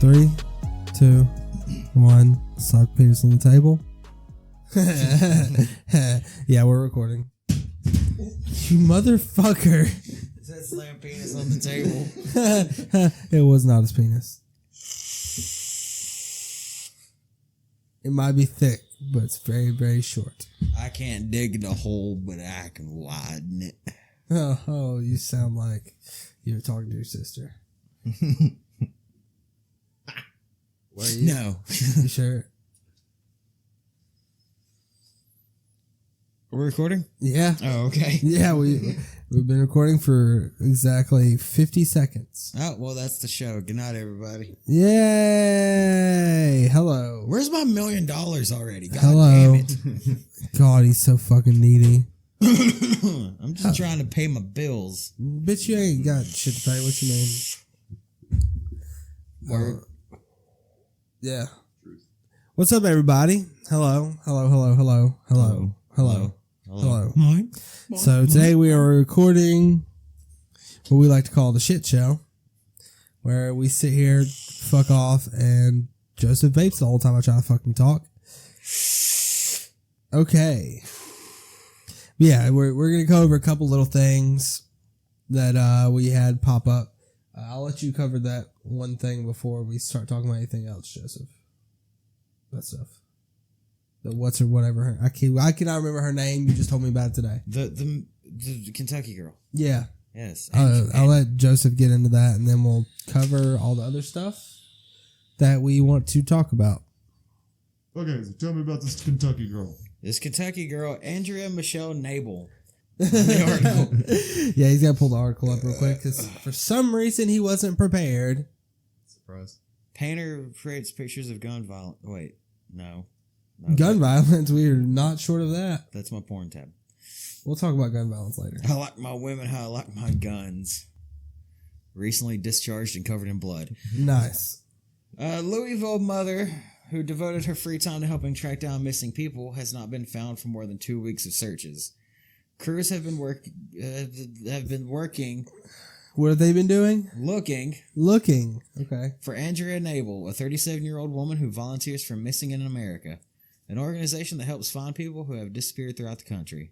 3, 2, 1. Sock penis on the table. Yeah, we're recording. You motherfucker. It said slam penis on the table. It was not his penis. It might be thick, but it's very, very short. I can't dig the hole, but I can widen it. Oh, you sound like you're talking to your sister. Were you? No. You sure? We're recording? Yeah. Oh, okay. Yeah, we've been recording for exactly 50 seconds. Oh, well, that's the show. Good night, everybody. Yay! Hello. Where's my $1 million already? God Hello. damn it. God, he's so fucking needy. I'm just trying to pay my bills. Bitch, you ain't got shit to pay. What you mean? Word. Yeah. What's up, everybody? Hello. Hello, hello, hello, hello, hello, hello. So today we are recording what we like to call the shit show, where we sit here, fuck off, and Joseph vapes the whole time I try to fucking talk. Okay. Yeah, we're going to go over a couple little things that we had pop up. I'll let you cover that one thing before we start talking about anything else, Joseph. That stuff. The what's or whatever. I cannot remember her name. You just told me about it today. The Kentucky girl. Yeah. Yes. I'll let Joseph get into that, and then we'll cover all the other stuff that we want to talk about. Okay, so tell me about this Kentucky girl. This Kentucky girl, Andrea Michelle Nabel. Yeah, he's got to pull the article up real quick because for some reason he wasn't prepared. Surprise. Painter creates pictures of gun violence. Wait, no. Gun violence, we are not short of that. That's my porn tab. We'll talk about gun violence later. I like my women how I like my guns. Recently discharged and covered in blood. Nice. Louisville mother who devoted her free time to helping track down missing people has not been found for more than 2 weeks of searches. Crews have been working. What have they been doing? Looking. Okay. For Andrea Nabel, a 37-year-old woman who volunteers for Missing in America, an organization that helps find people who have disappeared throughout the country.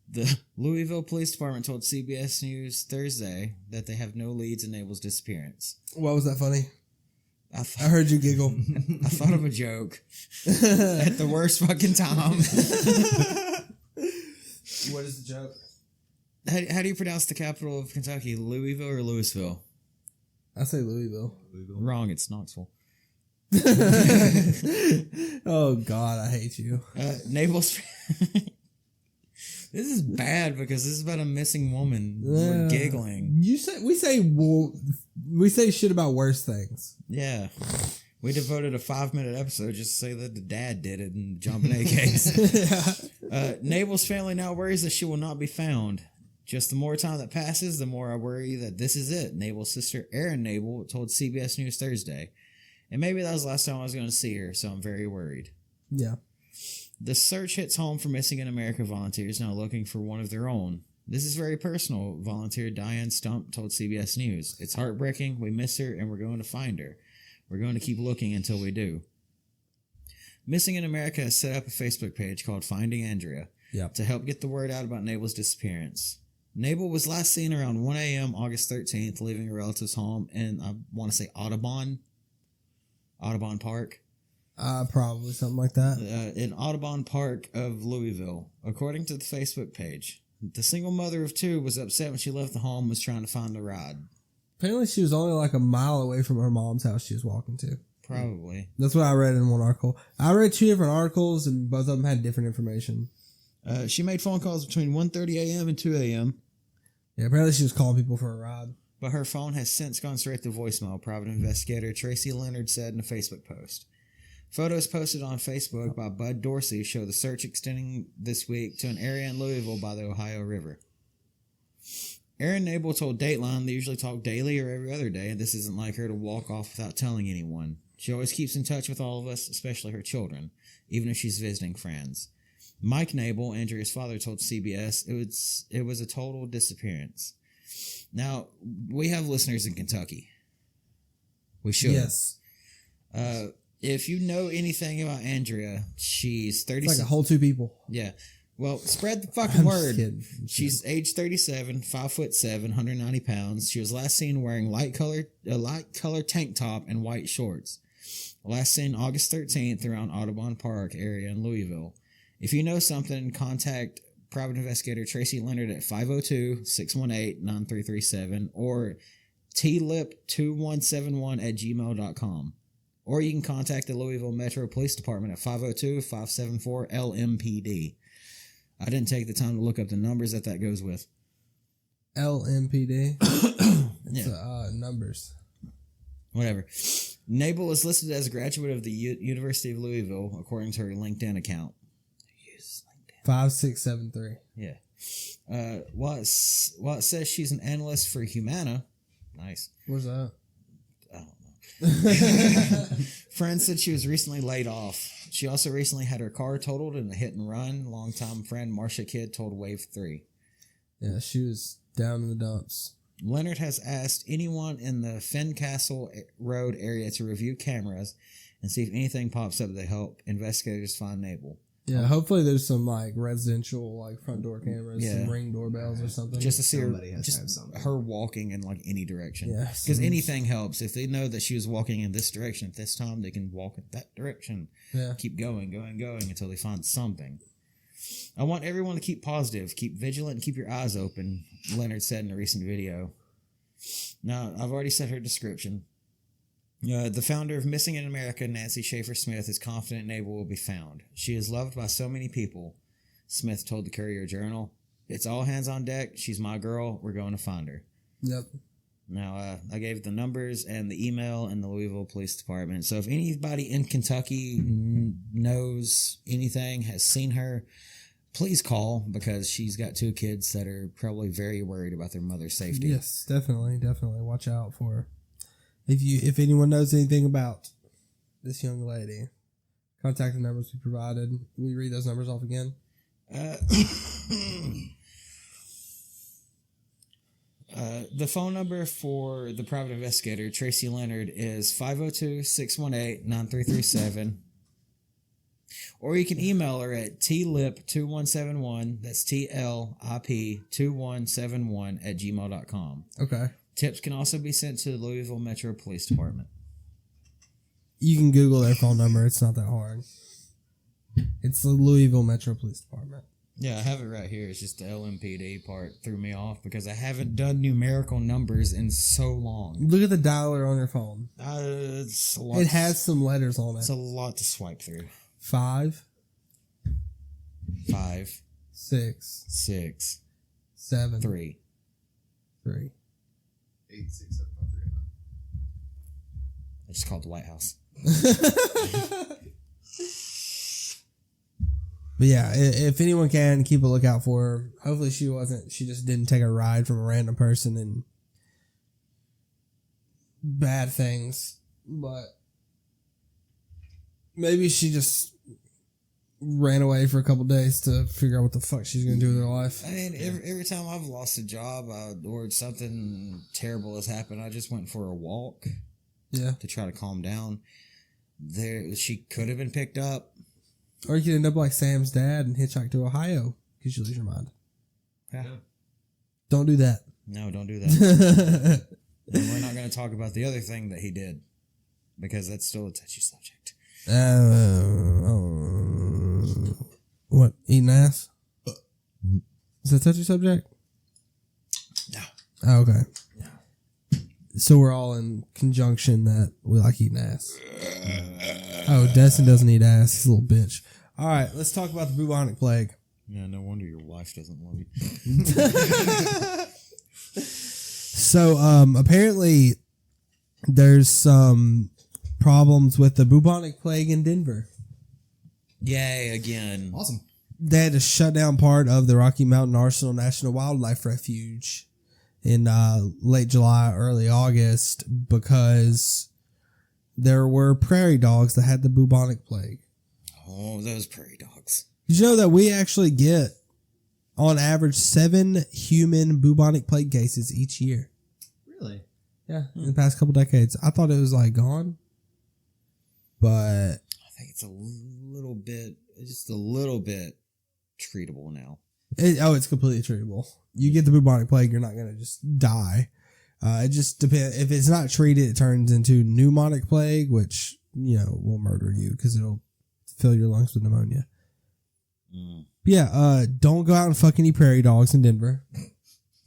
The Louisville Police Department told CBS News Thursday that they have no leads in Nabel's disappearance. What was that funny? I I heard you giggle. I thought of a joke at the worst fucking time. What is the joke? How do you pronounce the capital of Kentucky? Louisville or Louisville? I say Louisville. Wrong, it's Knoxville. Oh God, I hate you. Nabel's. This is bad because this is about a missing woman. We're giggling. We say shit about worse things. Yeah. We devoted a 5-minute episode just to say that the dad did it and jumping AKs. Yeah. Nabel's family now worries that she will not be found. Just the more time that passes, the more I worry that this is it, Nabel's sister Erin Nabel told CBS News Thursday. And maybe that was the last time I was going to see her, so I'm very worried. Yeah. The search hits home for Missing in America volunteers now looking for one of their own. This is very personal, volunteer Diane Stump told CBS News. It's heartbreaking, we miss her, and we're going to find her. We're going to keep looking until we do. Missing in America has set up a Facebook page called Finding Andrea to help get the word out about Nabel's disappearance. Nabel was last seen around 1 a.m. August 13th, leaving a relative's home in, I want to say, Audubon Park. Probably something like that. In Audubon Park of Louisville, according to the Facebook page. The single mother of 2 was upset when she left the home and was trying to find a ride. Apparently she was only like a mile away from her mom's house she was walking to. Probably. That's what I read in one article. I read 2 different articles and both of them had different information. She made phone calls between 1:30 a.m. and 2 a.m. Yeah, apparently she was calling people for a ride. But her phone has since gone straight to voicemail, private investigator Tracy Leonard said in a Facebook post. Photos posted on Facebook by Bud Dorsey show the search extending this week to an area in Louisville by the Ohio River. Erin Nabel told Dateline they usually talk daily or every other day, and this isn't like her to walk off without telling anyone. She always keeps in touch with all of us, especially her children, even if she's visiting friends. Mike Nabel, Andrea's father, told CBS it was a total disappearance. Now, we have listeners in Kentucky. We should. Yes. If you know anything about Andrea, she's 30. It's like a whole two people. Yeah. Well, spread the fucking I'm word. just kidding. She's age 37, 5'7", 190 pounds. She was last seen wearing a light color tank top and white shorts. Last seen August 13th around Audubon Park area in Louisville. If you know something, contact private investigator Tracy Leonard at 502-618-9337 or tlip2171@gmail.com. Or you can contact the Louisville Metro Police Department at 502-574-LMPD. I didn't take the time to look up the numbers that goes with. LMPD. It's numbers. Whatever. Nabel is listed as a graduate of the University of Louisville, according to her LinkedIn account. 5673. Yeah. While it says she's an analyst for Humana, nice. Where's that? I don't know. Friend said she was recently laid off. She also recently had her car totaled in a hit and run. Longtime friend Marcia Kidd told Wave 3. Yeah, she was down in the dumps. Leonard has asked anyone in the Fincastle Road area to review cameras and see if anything pops up to help investigators find Nabel. Yeah, hopefully there's some like residential like front door cameras, Yeah. some ring doorbells or something. Just to see her, Somebody has to have something. her walking in like any direction. Yeah, Because anything helps. If they know that she was walking in this direction at this time, they can walk in that direction. Yeah. Keep going until they find something. I want everyone to keep positive, keep vigilant, and keep your eyes open, Leonard said in a recent video. Now, I've already said her description. The founder of Missing in America, Nancy Schaefer Smith, is confident Nabel will be found. She is loved by so many people, Smith told the Courier Journal. It's all hands on deck. She's my girl. We're going to find her. Yep. Now, I gave the numbers and the email and the Louisville Police Department. So if anybody in Kentucky knows anything, has seen her, please call, because she's got 2 kids that are probably very worried about their mother's safety. Yes, definitely. Watch out for her. If anyone knows anything about this young lady, contact the numbers we provided. Can we read those numbers off again? The phone number for the private investigator, Tracy Leonard, is 502-618-9337. Or you can email her at tlip2171, that's TLIP2171 Okay. Tips can also be sent to the Louisville Metro Police Department. You can Google their phone number. It's not that hard. It's the Louisville Metro Police Department. Yeah, I have it right here. It's just the LMPD part threw me off because I haven't done numerical numbers in so long. Look at the dialer on your phone. It's a lot. It has some letters on It's it. a lot to swipe through. 5, 5, 6, 6, 7, 3. 3. 8, 6, 7, 5, 3. I just called the White House. But yeah, if anyone can, keep a lookout for her. Hopefully she just didn't take a ride from a random person and bad things. But maybe she just ran away for a couple days to figure out what the fuck she's going to do with her life. I mean, every time I've lost a job or something terrible has happened, I just went for a walk Yeah. to try to calm down. She could have been picked up. Or you could end up like Sam's dad and hitchhike to Ohio because you lose your mind. Yeah. Don't do that. No, don't do that. And we're not going to talk about the other thing that he did because that's still a touchy subject. What? Eating ass? Is that a touchy subject? No. Oh, okay. So we're all in conjunction that we like eating ass. Oh, Destin doesn't eat ass. He's a little bitch. All right, let's talk about the bubonic plague. Yeah, no wonder your wife doesn't love you. So, apparently there's some problems with the bubonic plague in Denver. Yay, again. Awesome. They had to shut down part of the Rocky Mountain Arsenal National Wildlife Refuge in late July, early August, because there were prairie dogs that had the bubonic plague. Oh, those prairie dogs. Did you know that we actually get, on average, 7 human bubonic plague cases each year? Really? Yeah, in the past couple decades. I thought it was like gone, but I think it's just a little bit treatable now. It's completely treatable. You get the bubonic plague, you're not gonna just die. It just depends. If it's not treated, it turns into pneumonic plague, which will murder you because it'll fill your lungs with pneumonia. Yeah, don't go out and fuck any prairie dogs in Denver.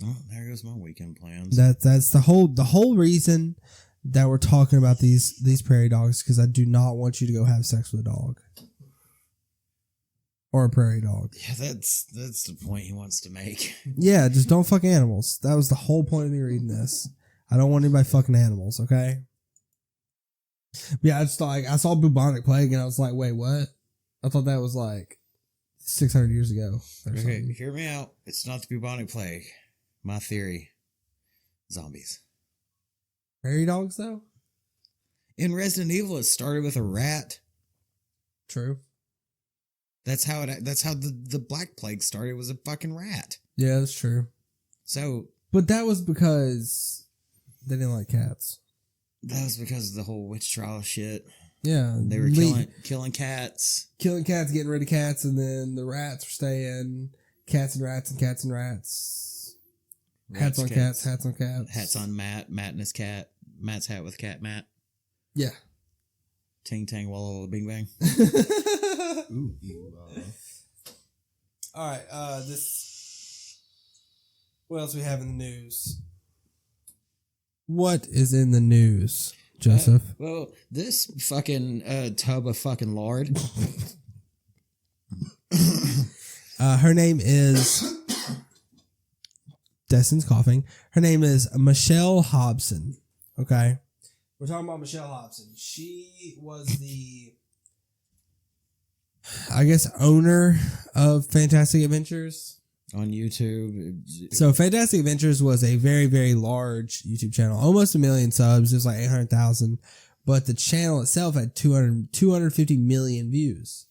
Oh, there goes my weekend plans. That's the whole reason that we're talking about these prairie dogs, because I do not want you to go have sex with a dog or a prairie dog. Yeah, that's the point he wants to make. Yeah, just don't fuck animals. That was the whole point of me reading this. I don't want anybody fucking animals. Okay. Yeah, I saw bubonic plague and I was like, wait, what? I thought that was like 600 years ago. Okay, hear me out. It's not the bubonic plague. My theory. Zombies. Prairie dogs, though? In Resident Evil, it started with a rat. True. That's how the Black Plague started, was a fucking rat. Yeah, that's true. So, but that was because they didn't like cats. That was because of the whole witch trial shit. Yeah. They were killing cats. Killing cats, getting rid of cats, and then the rats were staying. Cats and rats and cats and rats. Hats on cats, hats on cats. Hats on Matt, Matt and his cat. Matt's hat with cat Matt. Yeah. Ting tang walla walla bing bang. Ooh, all right, what else we have in the news? What is in the news, Joseph? Well, this fucking tub of fucking lard. Her name is Destin's coughing. Her name is Michelle Hobson. Okay. We're talking about Michelle Hobson. She was the, I guess, owner of Fantastic Adventures on YouTube. So Fantastic Adventures was a very, very large YouTube channel, almost 1 million subs. It was like 800,000, but the channel itself had 250 million views.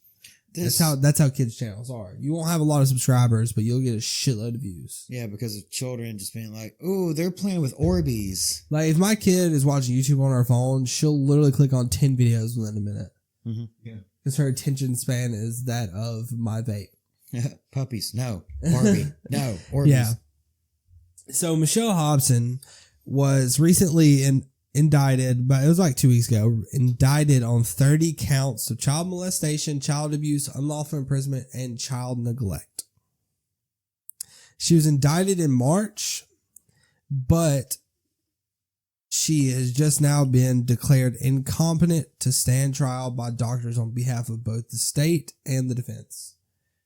That's how kids' channels are. You won't have a lot of subscribers, but you'll get a shitload of views. Yeah, because of children just being like, "Ooh, they're playing with Orbeez." Like if my kid is watching YouTube on her phone, she'll literally click on 10 videos within a minute. Mm-hmm. Yeah, because her attention span is that of my vape. Puppies, no. Orbeez, no. Orbeez. Yeah. So Michelle Hobson was recently indicted, but it was like 2 weeks ago, indicted on 30 counts of child molestation, child abuse, unlawful imprisonment, and child neglect. She was indicted in March, but she has just now been declared incompetent to stand trial by doctors on behalf of both the state and the defense.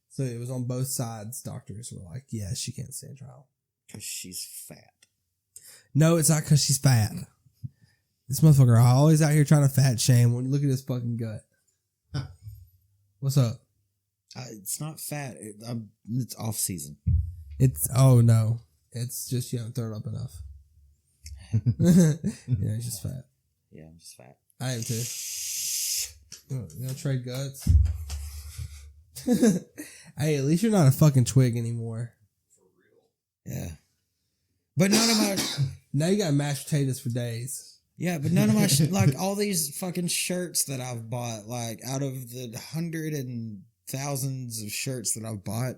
So it was on both sides. Doctors were like, yeah, she can't stand trial. Because she's fat. No, it's not because she's fat. This motherfucker always out here trying to fat shame. When you look at his fucking gut. What's up? It's not fat. It's off season. Oh no. It's just you haven't thrown up enough. Yeah, he's just fat. Yeah, I'm just fat. I am too. You gonna trade guts? Hey, at least you're not a fucking twig anymore. Yeah. But none of my... Now you got mashed potatoes for days. Yeah, but none of my... like, all these fucking shirts that I've bought, like, out of the hundred and thousands of shirts that I've bought,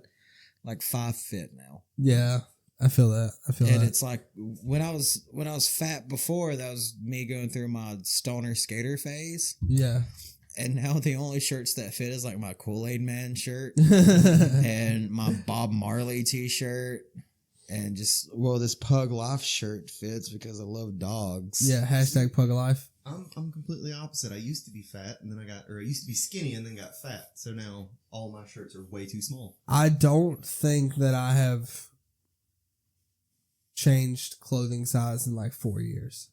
like 5 fit now. Yeah, I feel that. And it's like, when I was fat before, that was me going through my stoner skater phase. Yeah. And now the only shirts that fit is like my Kool-Aid Man shirt and my Bob Marley t-shirt. And just, well, this Pug Life shirt fits because I love dogs. Yeah, hashtag Pug Life. I'm completely opposite. I used to be fat, and then I used to be skinny, and then got fat. So now all my shirts are way too small. I don't think that I have changed clothing size in like 4 years.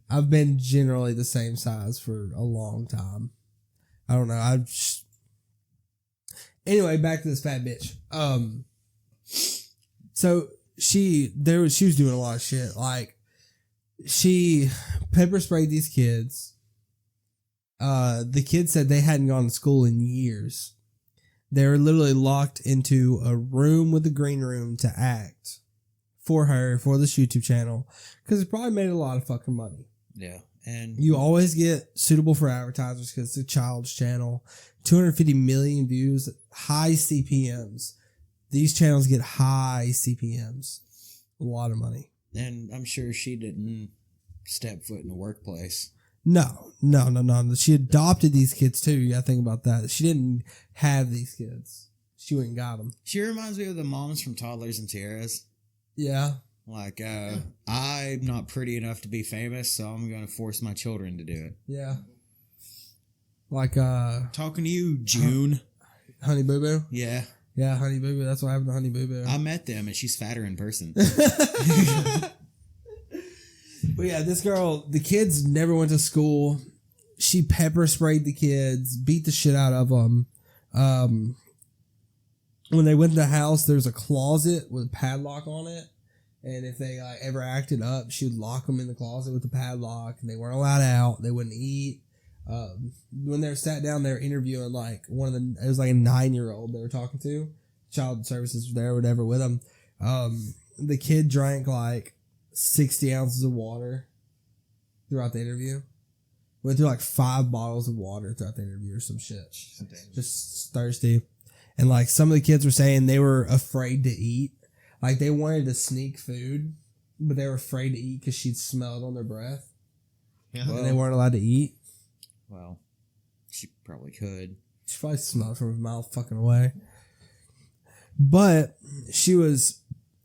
I've been generally the same size for a long time. I don't know. Anyway, back to this fat bitch. So she was doing a lot of shit. Like she pepper sprayed these kids. The kids said they hadn't gone to school in years. They were literally locked into a room with a green room to act for her for this YouTube channel because it probably made a lot of fucking money. Yeah. And You always get suitable for advertisers because it's a child's channel. 250 million views, high CPMs. These channels get high CPMs. A lot of money. and I'm sure she didn't step foot in the workplace. No. She adopted these kids too. You gotta think about that. She didn't have these kids. She went and got them. She reminds me of the moms from Toddlers and Tiaras. Yeah. Like, I'm not pretty enough to be famous, so I'm going to force my children to do it. Yeah. Like, Talking to you, June. Honey Boo Boo. Yeah. Yeah, Honey Boo Boo. That's what happened to Honey Boo Boo. I met them, and she's fatter in person. But yeah, this girl, the kids never went to school. She pepper sprayed the kids, beat the shit out of them. When they went to the house, there was a closet with a padlock on it. And if they ever acted up, she would lock them in the closet with the padlock, and they weren't allowed out. They wouldn't eat. When they were sat down, they were interviewing it was like a 9-year-old they were talking to. Child services was there, or whatever, with them. The kid drank like 60 ounces of water throughout the interview. Went through like 5 bottles of water throughout the interview or some shit. Just thirsty. And like some of the kids were saying they were afraid to eat. Like they wanted to sneak food, but they were afraid to eat because she'd smell it on their breath. Yeah. And they weren't allowed to eat. Well, she probably could. She probably smelled it from a mile fucking away. But she was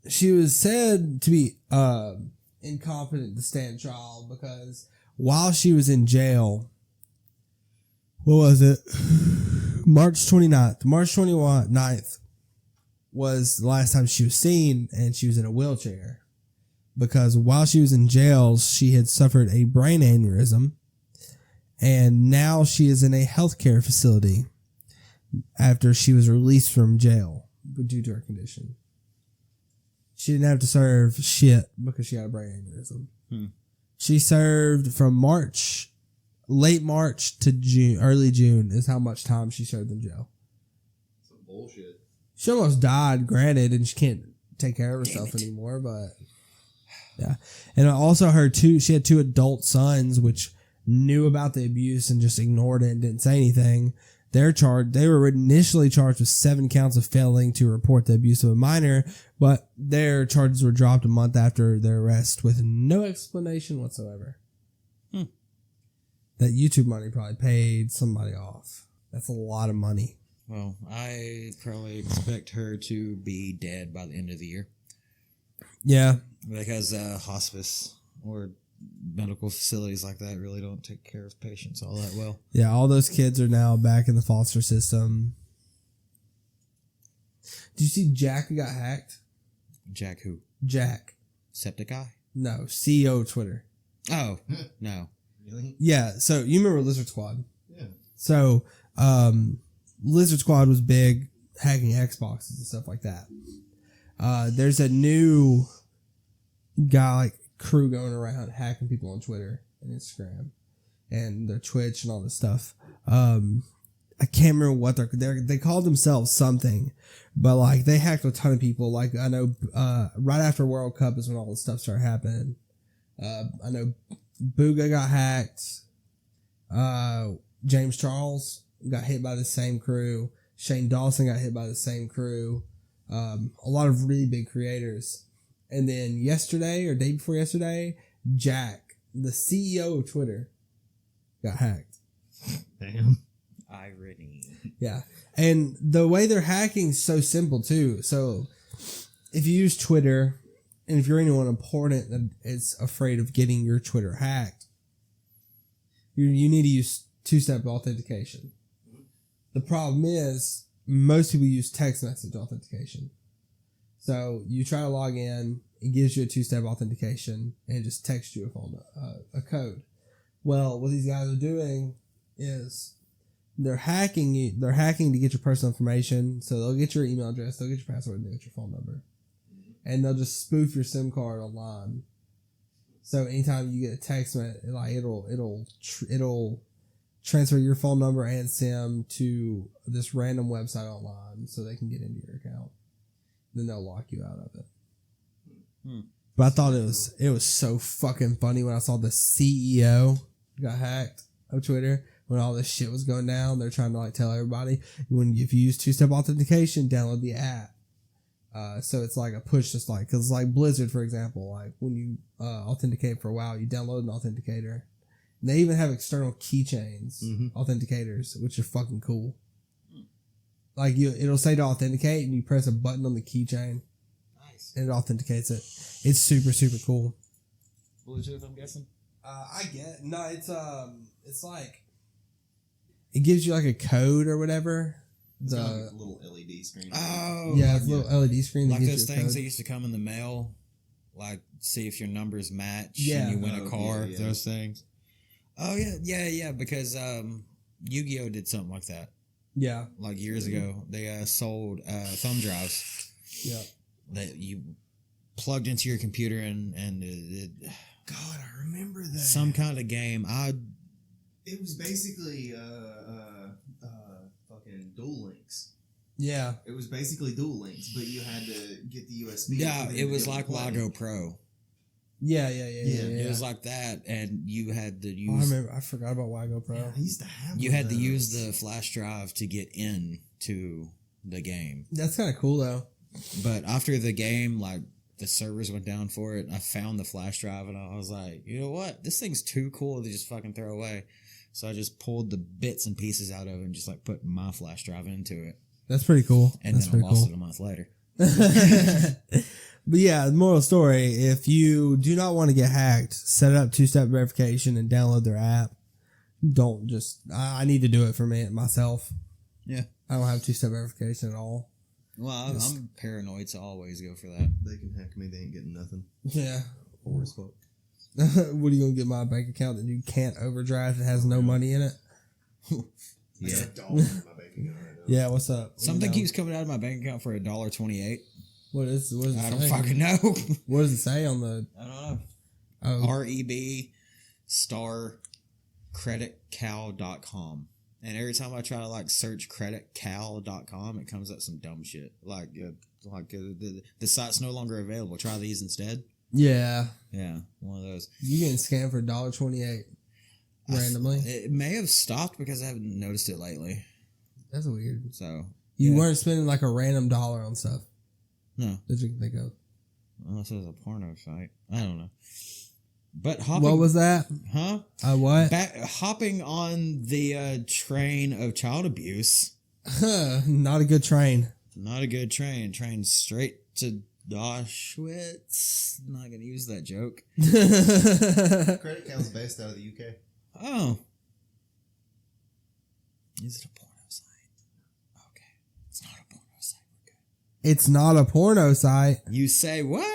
said to be incompetent to stand trial because while she was in jail, what was it? March 29th. March 29th was the last time she was seen, and she was in a wheelchair. Because while she was in jail, she had suffered a brain aneurysm, and now she is in a healthcare facility after she was released from jail due to her condition. She didn't have to serve shit because she had a brain aneurysm. She served from late March to June, early June is how much time she served in jail. Some bullshit. She almost died, granted, and she can't take care of herself anymore, but yeah. And I also heard she had 2 adult sons which knew about the abuse and just ignored it and didn't say anything. They were initially charged with 7 counts of failing to report the abuse of a minor, but their charges were dropped a month after their arrest with no explanation whatsoever. That YouTube money probably paid somebody off. That's a lot of money. Well, I probably expect her to be dead by the end of the year. Yeah. Because hospice or medical facilities like that really don't take care of patients all that well. Yeah, all those kids are now back in the foster system. Did you see Jack got hacked? Jack who? Jack. Septic guy? No, CEO of Twitter. Oh, no. Really? Yeah, so you remember Lizard Squad? Yeah. So, Lizard Squad was big, hacking Xboxes and stuff like that. There's a new guy, crew going around hacking people on Twitter and Instagram and their Twitch and all this stuff. I can't remember what they called themselves something, but like they hacked a ton of people. Like I know, right after World Cup is when all this stuff started happening. I know Booga got hacked. James Charles got hit by the same crew. Shane Dawson got hit by the same crew. A lot of really big creators. And then yesterday or day before yesterday, Jack, the CEO of Twitter, got hacked. Damn. Irony. Yeah. And the way they're hacking is so simple too. So if you use Twitter, and if you're anyone important that is afraid of getting your Twitter hacked, you need to use 2-step authentication. The problem is most people use text message authentication. So you try to log in, it gives you a 2-step authentication, and it just texts you a code. Well, what these guys are doing is they're hacking you. They're hacking to get your personal information. So they'll get your email address, they'll get your password, and they'll get your phone number. And they'll just spoof your SIM card online. So anytime you get a text, like it'll transfer your phone number and SIM to this random website online, so they can get into your account. Then they'll lock you out of it. But I thought it was so fucking funny when I saw the CEO got hacked of Twitter when all this shit was going down. They're trying to like tell everybody if you use 2-step authentication, download the app. So it's like a push, just like because like Blizzard, for example, like when you authenticate for WoW, you download an authenticator. And they even have external keychains, authenticators, which are fucking cool. Like it'll say to authenticate, and you press a button on the keychain. And it authenticates it. It's super, super cool. Bluetooth, I'm guessing? I get no. It's like it gives you like a code or whatever. It's got like a little LED screen. Oh, yeah, it's a little LED screen. Like that those gives you a things code. that used to come in the mail, like see if your numbers match Yeah. and you win a car. Yeah. Those things. Oh yeah. Because Yu-Gi-Oh did something like that. Yeah, Like years ago, they sold thumb drives. yeah. That you plugged into your computer and God, I remember that. some kind of game. It was basically fucking Duel Links. Yeah. It was basically Duel Links, but you had to get the USB. Yeah, and it was be able like to play. Wago Pro. Yeah. It was like that, and you had to Oh, I use remember. I forgot about Wago Pro. Yeah, I used to have. you one had of to use those. the flash drive to get in to the game. That's kind of cool though. But after the game, like the servers went down for it, I found the flash drive and I was like, you know what? This thing's too cool to just fucking throw away. So I just pulled the bits and pieces out of it and just like put my flash drive into it. That's pretty cool. And That's then I pretty lost cool. it a month later. But yeah, the moral story: if you do not want to get hacked, set up 2-step verification and download their app. Don't just. I need to do it for myself. Yeah. I don't have 2-step verification at all. Well, I'm paranoid, so I always go for that. They can hack me. They ain't getting nothing. Yeah. Poor as fuck. What are you gonna get my bank account that you can't overdraft and has no money in it? Yeah. I got a dollar in my bank account right now. Yeah. What's up? Something keeps coming out of my bank account for $1.28. What does it I don't say? fucking know. What does it say on the? I don't know. Oh, REB star creditcal.com. And every time I try to like search creditcal.com, it comes up some dumb shit. The site's no longer available. Try these instead. yeah. Yeah, one of those. You getting scammed for $1.28 randomly? It may have stopped because I haven't noticed it lately. That's weird. So You yeah. weren't spending like a random dollar on stuff No, that you can think of. unless it was a porno site. I don't know. But hopping, What was that? huh? What? Hopping on the train of child abuse. Not a good train. Not a good train. Train straight to Auschwitz. Not gonna use that joke. Credit Cal's based out of the UK. Oh, is it a porno site? Okay, it's not a porno site. Okay. It's not a porno site. You say what?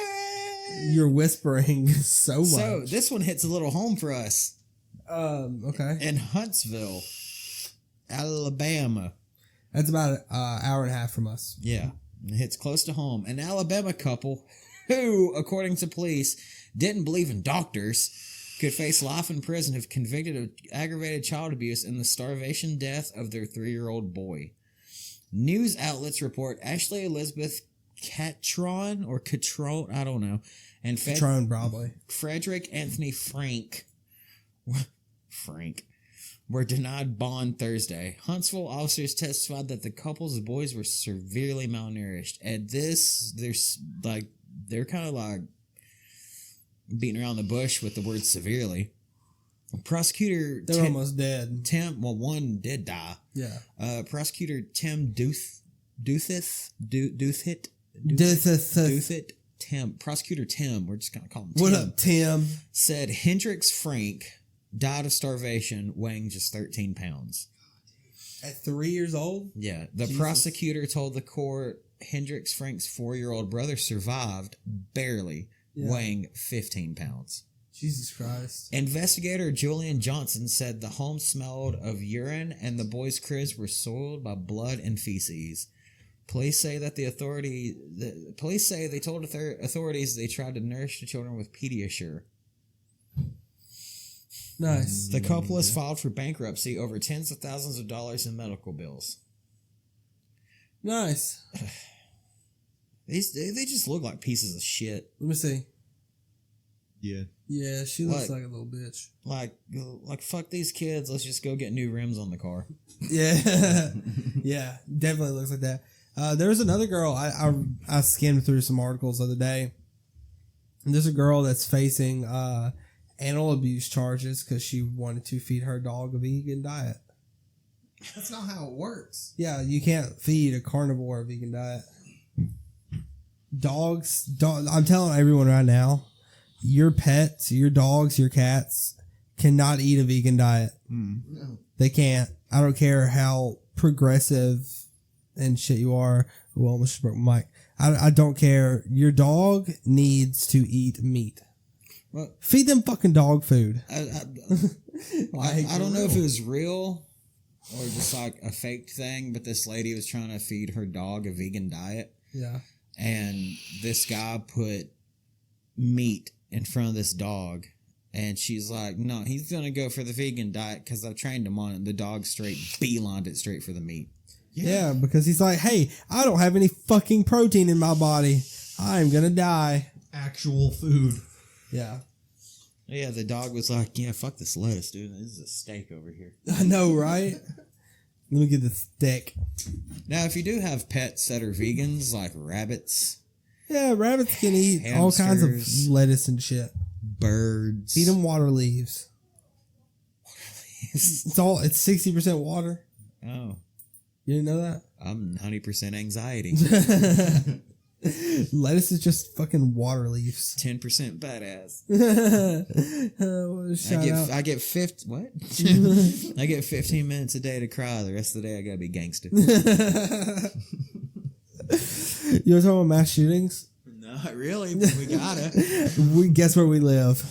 You're whispering so much. So this one hits a little home for us Okay. in Huntsville, Alabama. That's about an hour and a half from us. Yeah, it hits close to home. An Alabama couple who, according to police, didn't believe in doctors could face life in prison if convicted of aggravated child abuse and the starvation death of their 3-year-old boy. News outlets report Ashley Elizabeth Catron, I don't know, and Patron, probably. Frederick Anthony Frank were denied bond Thursday. Huntsville officers testified that the couple's boys were severely malnourished. And they're kind of like beating around the bush with the word severely. Prosecutor They're almost dead. one did die. Yeah. Prosecutor Tim Prosecutor Tim, we're just gonna call him Tim. What up, Tim? Said Hendrix Frank died of starvation, weighing just 13 pounds. At 3 years old? Yeah, the Jesus. prosecutor told the court Hendrix Frank's 4-year-old brother survived, barely, Yeah. weighing 15 pounds. Jesus Christ. Investigator Julian Johnson said the home smelled of urine and the boys' cribs were soiled by blood and feces. Police say they told authorities they tried to nourish the children with Pediasure. Nice. The couple has filed for bankruptcy over tens of thousands of dollars in medical bills. Nice. They just look like pieces of shit. Let me see. Yeah. Yeah, she looks Like- like a little bitch. Like fuck these kids. Let's just go get new rims on the car. Yeah, yeah, definitely looks like that. There was another girl. I skimmed through some articles the other day. And there's a girl that's facing animal abuse charges because she wanted to feed her dog a vegan diet. That's not how it works. Yeah, you can't feed a carnivore a vegan diet. I'm telling everyone right now, your pets, your dogs, your cats cannot eat a vegan diet. No. They can't. I don't care how progressive and shit you are. Well, almost just broke my mic. I don't care. Your dog needs to eat meat. Well, Feed them fucking dog food. I don't know if it was real or just like a faked thing, but this lady was trying to feed her dog a vegan diet, Yeah. and this guy put meat in front of this dog, and she's like, no, he's gonna go for the vegan diet because I've trained him on it. And the dog straight beelined it straight for the meat. Yeah, because he's like, hey, I don't have any fucking protein in my body. I'm gonna die. Actual food. Yeah. Yeah, the dog was like, yeah, fuck this lettuce, dude. This is a steak over here. I know, right? Let me get the stick. Now, if you do have pets that are vegans, like rabbits, Yeah, rabbits can eat all kinds Hamsters. of lettuce and shit. birds, Feed them water leaves. It's 60% water. Oh, You didn't know that? I'm 90% anxiety, Lettuce is just fucking water leaves. 10% badass. Shout out. I get 50. What? I get 15 minutes a day to cry. The rest of the day, I gotta be gangster. You want to talk about mass shootings? Not really, but we gotta. We guess where we live.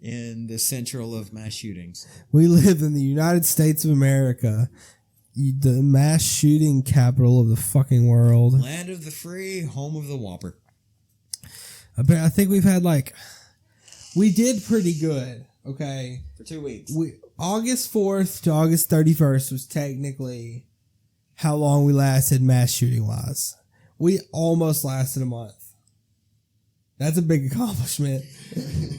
In the central of mass shootings. We live in the United States of America, the mass shooting capital of the fucking world. Land of the free, home of the Whopper. I think we've had we did pretty good. Okay, For 2 weeks. August 4th to August 31st was technically how long we lasted mass shooting wise. We almost lasted a month. That's a big accomplishment.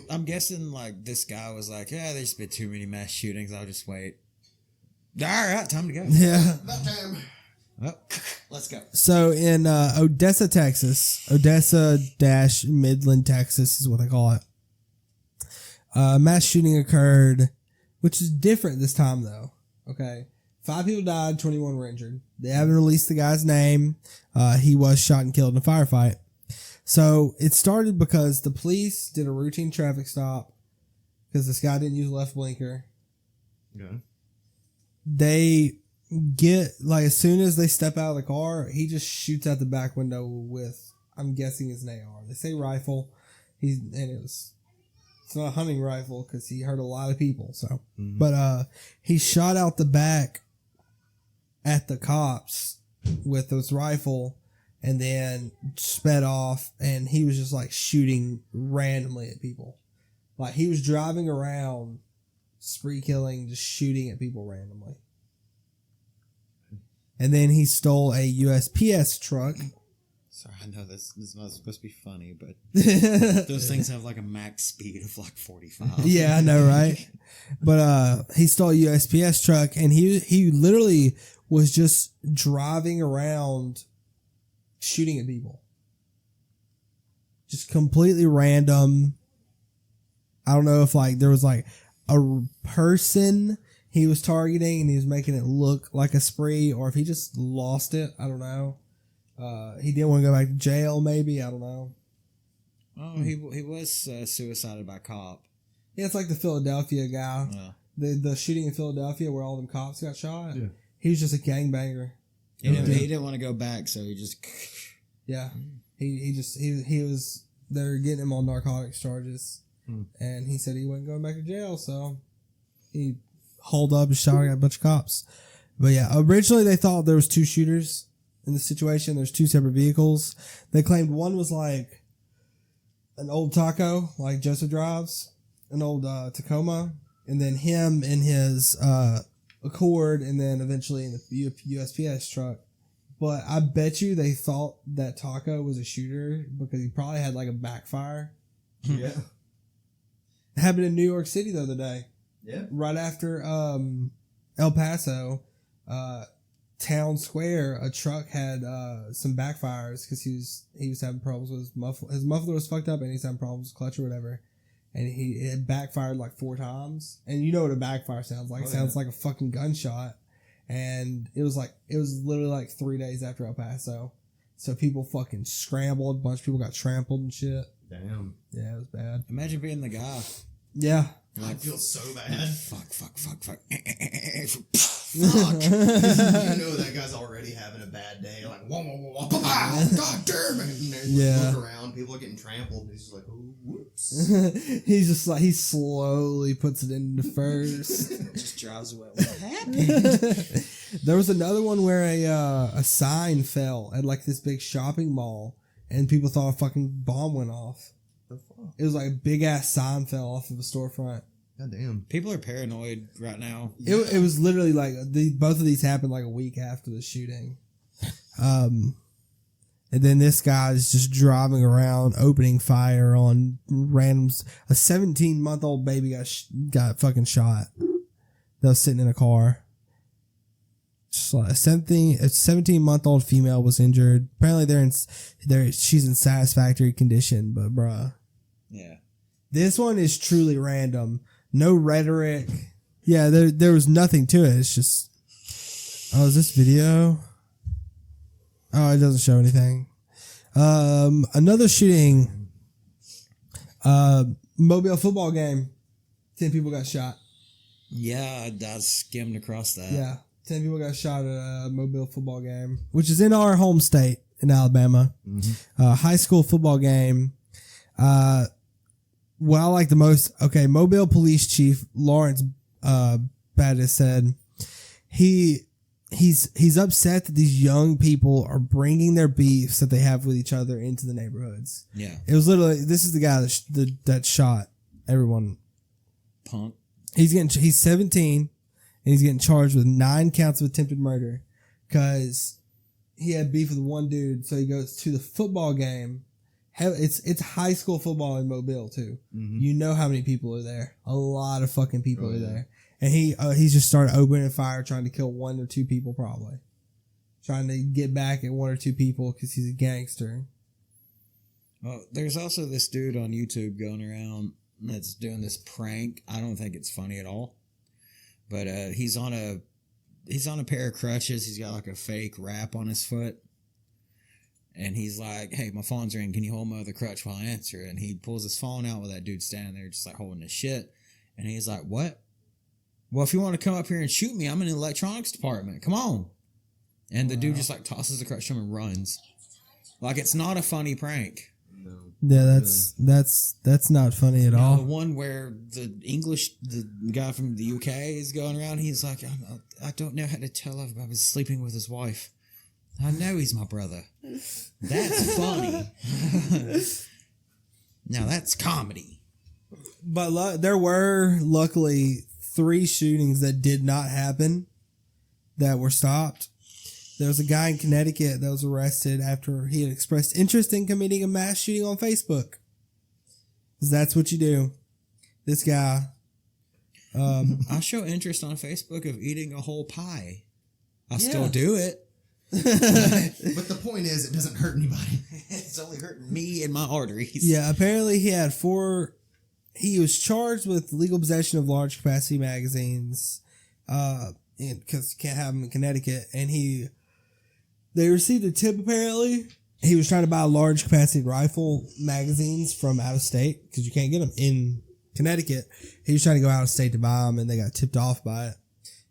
I'm guessing this guy was like, yeah, there's been too many mass shootings. I'll just wait. All right, time to go. Yeah. That time. Oh, let's go. So in Odessa, Texas, Odessa-Midland, Texas is what they call it. Mass shooting occurred, which is different this time though. Okay. 5 people died, 21 were injured. They haven't released the guy's name. He was shot and killed in a firefight. So it started because the police did a routine traffic stop because this guy didn't use the left blinker. Yeah. They get, as soon as they step out of the car, he just shoots out the back window with, I'm guessing, his AR. They say rifle. It's not a hunting rifle because he hurt a lot of people. So, but he shot out the back at the cops with his rifle and then sped off, and he was just shooting randomly at people. He was driving around, spree killing, just shooting at people randomly. And then he stole a USPS truck. Sorry, I know this is not supposed to be funny, but those things have a max speed of 45. Yeah, I know, right? But he stole a USPS truck, and he literally was just driving around shooting at people. Just completely random. I don't know if there was a person he was targeting and he was making it look like a spree, or if he just lost it. I don't know. He didn't want to go back to jail, maybe. I don't know. Oh, he was suicided by a cop. Yeah, it's like the Philadelphia guy. Yeah. The shooting in Philadelphia where all them cops got shot. Yeah. He was just a gangbanger. He didn't want to go back, so he just... Yeah. He was, they're getting him on narcotics charges. And he said he wasn't going back to jail, so he hauled up and shot at a bunch of cops. But yeah, originally they thought there was 2 shooters in the situation. There's 2 separate vehicles. They claimed one was an old Taco, like Joseph drives, an old Tacoma, and then him in his Accord, and then eventually in the USPS truck but I bet you they thought that Taco was a shooter because he probably had like a backfire. Yeah. It happened in New York City the other day. Yeah. Right after El Paso, Town Square, a truck had some backfires because he was having problems with his muffler. His muffler was fucked up and he's having problems with clutch or whatever. And it backfired like 4 times. And you know what a backfire sounds like. It sounds like a fucking gunshot. And it was literally like 3 days after El Paso. So people fucking scrambled. A bunch of people got trampled and shit. Damn. Yeah, it was bad. Imagine being the guy. Yeah. I feel so bad. Fuck. Fuck. You know that guy's already having a bad day. Like, whoa, God damn it. And they look around, people are getting trampled, and he's just like, oh, whoops. He's just like, he slowly puts it into first. Just drives away. What happened? There was another one where a sign fell at like this big shopping mall, and people thought a fucking bomb went off. It was like a big ass sign fell off of a storefront. God damn. People are paranoid right now. It was literally like both of these happened like a week after the shooting. And then this guy's just driving around opening fire on randoms. A 17-month-old baby got fucking shot. That was sitting in a car. Just like a 17-month-old female was injured. Apparently she's in satisfactory condition, but bruh. Yeah. This one is truly random. No rhetoric. Yeah, there was nothing to it. It's just, is this video? Oh, it doesn't show anything. Another shooting. Mobile football game. 10 people got shot. Yeah, I skimmed across that. Yeah, 10 people got shot at a Mobile football game, which is in our home state in Alabama. Mm-hmm. High school football game. What I like the most, Mobile Police Chief Lawrence Battis said he's upset that these young people are bringing their beefs that they have with each other into the neighborhoods. Yeah. It was literally, this is the guy that shot everyone. Punk. He's 17 and he's getting charged with 9 counts of attempted murder because he had beef with one dude. So he goes to the football game. It's high school football in Mobile too. Mm-hmm. You know how many people are there. A lot of fucking people are there. And he's just started opening fire, trying to kill 1 or 2 people probably. Trying to get back at 1 or 2 people because he's a gangster. Well, there's also this dude on YouTube going around that's doing this prank. I don't think it's funny at all. But he's on a pair of crutches. He's got like a fake wrap on his foot. And he's like, hey, my phone's ringing. Can you hold my other crutch while I answer? And he pulls his phone out with that dude standing there just like holding his shit. And he's like, what? Well, if you want to come up here and shoot me, I'm in the electronics department. Come on. And the dude just like tosses the crutch to him and runs. Like, it's not a funny prank. No. Yeah, that's not funny at all. The one where the guy from the UK is going around, he's like, I don't know how to tell if I was sleeping with his wife. I know he's my brother. That's funny. Now that's comedy. But there were luckily 3 shootings that did not happen that were stopped. There was a guy in Connecticut that was arrested after he had expressed interest in committing a mass shooting on Facebook. 'Cause that's what you do. This guy. I show interest on Facebook of eating a whole pie. I still do it. But the point is, it doesn't hurt anybody. It's only hurting me and my arteries. Yeah, apparently he was charged with legal possession of large capacity magazines, because you can't have them in Connecticut. And they received a tip apparently. He was trying to buy large capacity rifle magazines from out of state because you can't get them in Connecticut. He was trying to go out of state to buy them, and they got tipped off by it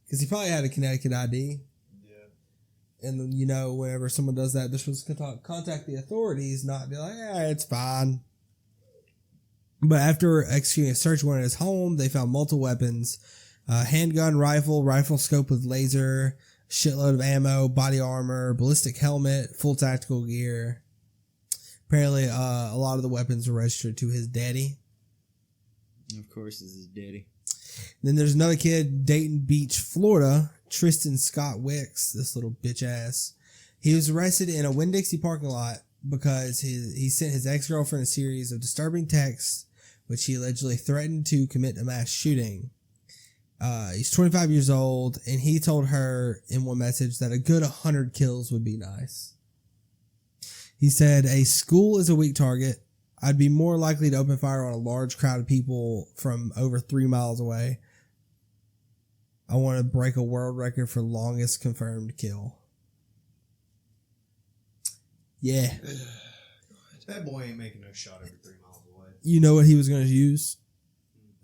because he probably had a Connecticut ID. And then, whenever someone does that, they're supposed to contact the authorities, not be like, it's fine. But after executing a search warrant at his home, they found multiple weapons, handgun, rifle scope with laser, shitload of ammo, body armor, ballistic helmet, full tactical gear. Apparently, a lot of the weapons were registered to his daddy. Of course, this is daddy. Then there's another kid, Dayton Beach, Florida, Tristan Scott Wicks, this little bitch ass. He was arrested in a Winn-Dixie parking lot because he sent his ex-girlfriend a series of disturbing texts which he allegedly threatened to commit a mass shooting. He's 25 years old, and he told her in one message that a good 100 kills would be nice. He said, a school is a weak target. I'd be more likely to open fire on a large crowd of people from over 3 miles away. I want to break a world record for longest confirmed kill. Yeah. That boy ain't making no shot every 3 miles away. You know what he was going to use?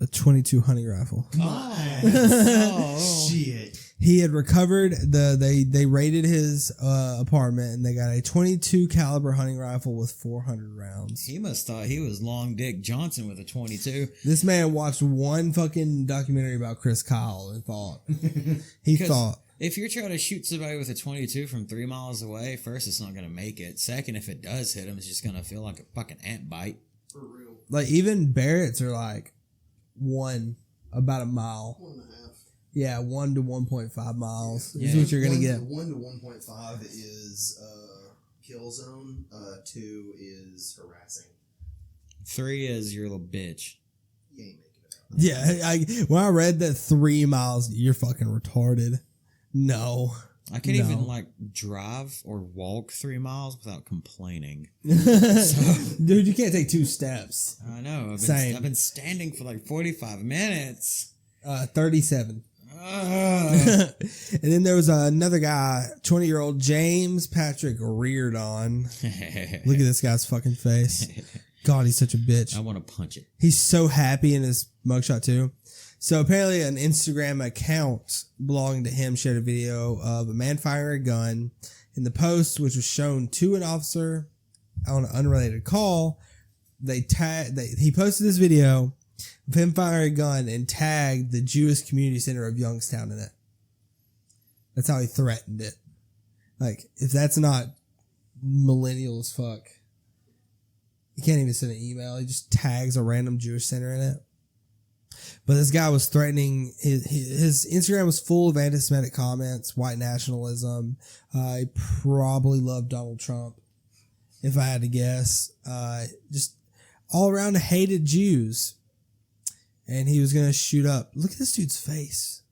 A .22 hunting rifle. Oh. Shit. He had recovered they raided his apartment, and they got a .22 caliber hunting rifle with 400 rounds. He must thought he was Long Dick Johnson with a 22. This man watched one fucking documentary about Chris Kyle and thought he thought, if you're trying to shoot somebody with a 22 from 3 miles away, first, it's not going to make it. Second, if it does hit him, it's just going to feel like a fucking ant bite. For real. like even Barrett's are like about a mile. 1.5. Yeah, 1 to 1.5 miles Yeah. is what you're gonna get. 1 to 1.5 is kill zone. 2 is harassing. 3 is your little bitch. You ain't making it out. Yeah, when I read that 3 miles, you're fucking retarded. No. I can't No. even like drive or walk 3 miles without complaining. Dude, you can't take 2 steps. I know. Same. I've been standing for like 45 minutes. 37. Ugh. And then there was another guy, 20-year-old James Patrick Reardon. Look at this guy's fucking face. God, he's such a bitch. I want to punch it. He's so happy in his mugshot too. So apparently an Instagram account belonging to him shared a video of a man firing a gun. In the post, which was shown to an officer on an unrelated call, he posted this video of him firing a gun and tagged the Jewish Community Center of Youngstown in it. That's how he threatened it. Like, if that's not millennial as fuck, you can't even send an email. He just tags a random Jewish center in it. But this guy was threatening, his Instagram was full of anti-Semitic comments, white nationalism. He probably loved Donald Trump, if I had to guess. Just all around hated Jews. And he was going to shoot up. Look at this dude's face.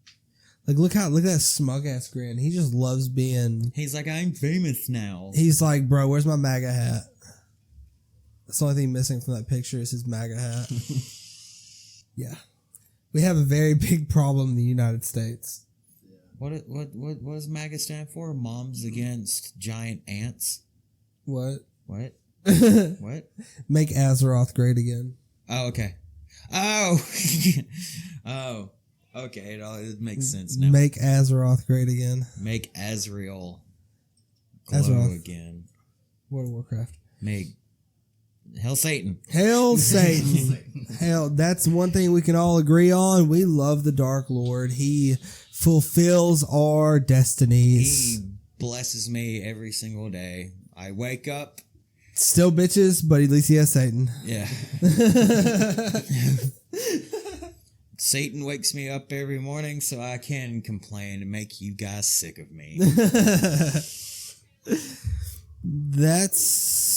Like, look at that smug ass grin. He just loves being. He's like, I'm famous now. He's like, bro, where's my MAGA hat? That's the only thing missing from that picture is his MAGA hat. Yeah. We have a very big problem in the United States. What does MAGA stand for? Moms Against Giant Ants? What? What? What? Make Azeroth great again. Oh, okay. Oh. Oh. Okay, it makes sense now. Make Azeroth great again. Make Azrael glow Azeroth. again. World of Warcraft. Make Hell Satan. Hail Satan. Hell, that's one thing we can all agree on. We love the Dark Lord. He fulfills our destinies. He blesses me every single day. I wake up. Still bitches, but at least he has Satan. Yeah. Satan wakes me up every morning so I can complain and make you guys sick of me. That's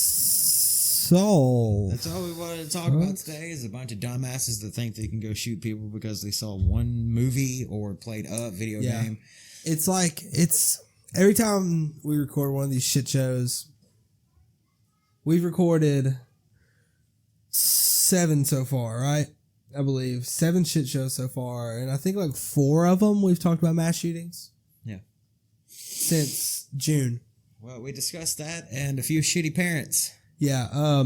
all. That's all we wanted to talk about today is a bunch of dumbasses that think they can go shoot people because they saw one movie or played a video game. It's like, every time we record one of these shit shows, we've recorded 7 so far, right? I believe 7 shit shows so far, and I think like 4 of them we've talked about mass shootings. Yeah. Since June. Well, we discussed that and a few shitty parents. Yeah,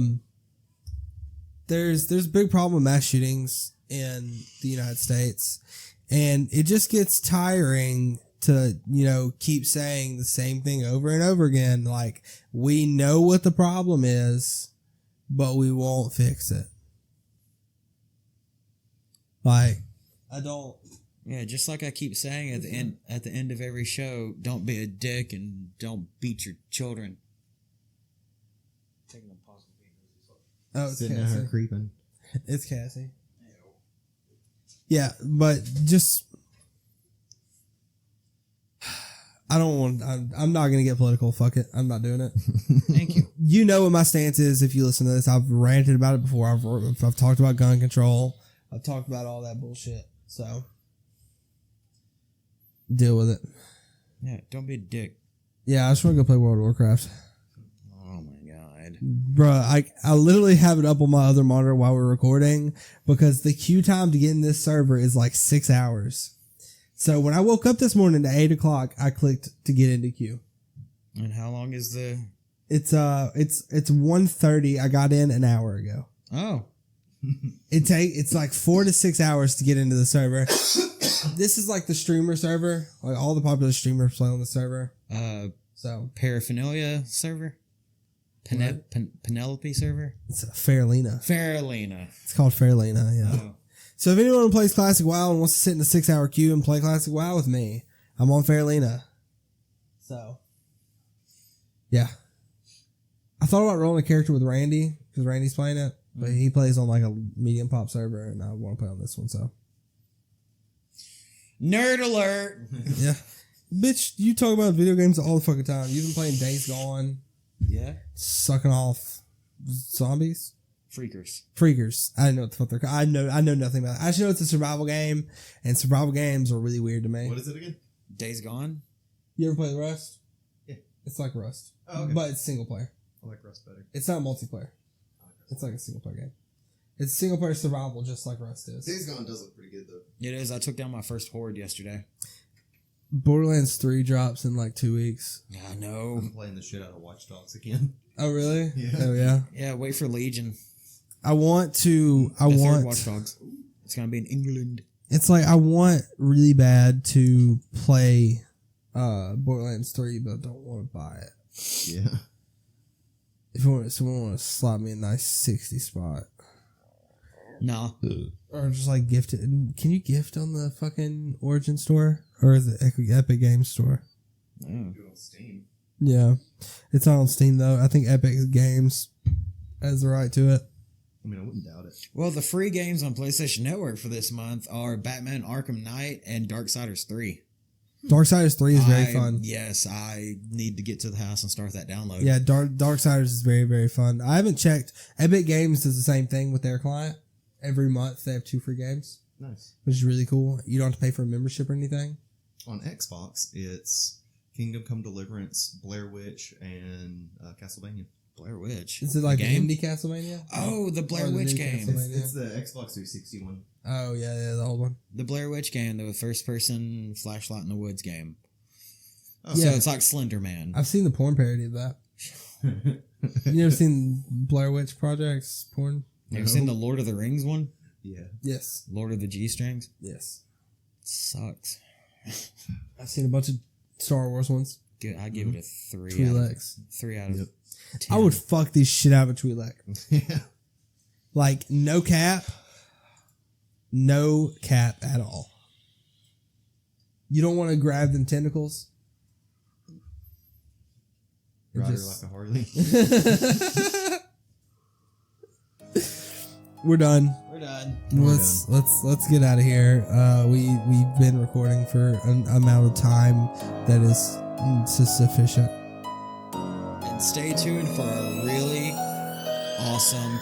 there's a big problem with mass shootings in the United States, and it just gets tiring to, keep saying the same thing over and over again. Like, we know what the problem is, but we won't fix it. Like, I don't. Yeah, just like I keep saying at the end of every show, don't be a dick and don't beat your children. Oh, it's Sitting out Cassie. here creeping. It's Cassie. Yeah, but just I don't want. I'm not gonna get political. Fuck it. I'm not doing it. Thank you. You know what my stance is. If you listen to this, I've ranted about it before. I've talked about gun control. I've talked about all that bullshit. So deal with it. Yeah, don't be a dick. Yeah, I just want to go play World of Warcraft. Oh my god. Bruh, I literally have it up on my other monitor while we're recording because the queue time to get in this server is like 6 hours. So when I woke up this morning at 8 o'clock, I clicked to get into queue. And how long is the... It's 1:30. I got in an hour ago. Oh. It's like 4 to 6 hours to get into the server. This is like the streamer server. Like all the popular streamers play on the server. So Paraphernalia server? Penelope server? it's a Fairlina. Faralina. It's called Fairlina, yeah. Oh. So if anyone plays Classic WoW and wants to sit in a 6 hour queue and play Classic WoW with me, I'm on Fairlina. So, yeah. I thought about rolling a character with Randy, because Randy's playing it, but he plays on like a medium pop server, and I want to play on this one, so. Nerd alert! Yeah. Bitch, you talk about video games all the fucking time. You've been playing Days Gone, Yeah. sucking off zombies. Freakers. I didn't know what the fuck they're called. I know nothing about it. I just know it's a survival game, and survival games are really weird to me. What is it again? Days Gone? You ever played Rust? Yeah. It's like Rust. Oh, okay. But it's single player. I like Rust better. It's not multiplayer. It's like a single player game. It's single player survival just like Rust is. Days Gone does look pretty good though. It is. I took down my first horde yesterday. Borderlands 3 drops in like 2 weeks. I know. I'm playing the shit out of Watch Dogs again. Oh, really? Yeah. Oh, yeah. Yeah, wait for Legion. I want to. The third Watch Dogs. It's gonna be in England. It's like I want really bad to play Borderlands 3, but I don't want to buy it. Yeah. If someone want to slot me a nice 60 spot. Nah. Or just like gift it. Can you gift on the fucking Origin store? Or the Epic Games store? Oh. Do it on Steam. Yeah. It's not on Steam though. I think Epic Games has the right to it. I mean, I wouldn't doubt it. Well, the free games on PlayStation Network for this month are Batman Arkham Knight and Darksiders 3. Darksiders 3 is very fun. Yes, I need to get to the house and start that download. Yeah, Darksiders is very, very fun. I haven't checked. Epic Games does the same thing with their client. Every month they have 2 free games, Nice. which is really cool. You don't have to pay for a membership or anything. On Xbox, it's Kingdom Come Deliverance, Blair Witch, and Castlevania. Blair Witch. Is it like The an game? indie Castlevania? Oh, the Blair Or the Witch new game. Castlevania? It's the Xbox 360 one. Oh, yeah, the old one. The Blair Witch game, the first-person flashlight in the woods game. Oh, So Yeah. it's like Slender Man. I've seen the porn parody of that. You never seen Blair Witch Project's porn? You ever seen the Lord of the Rings one? Yeah. Yes. Lord of the G-Strings? Yes. Sucks. I've seen a bunch of Star Wars ones. I give it a 3 Twi'leks. 3 out of 10. I would fuck these shit out of a Twi'lek. Yeah. Like, no cap. No cap at all. You don't want to grab them tentacles? It Ride her just- like a Harley. We're done. We're done. Let's get out of here. We've been recording for an amount of time that is sufficient. And stay tuned for a really awesome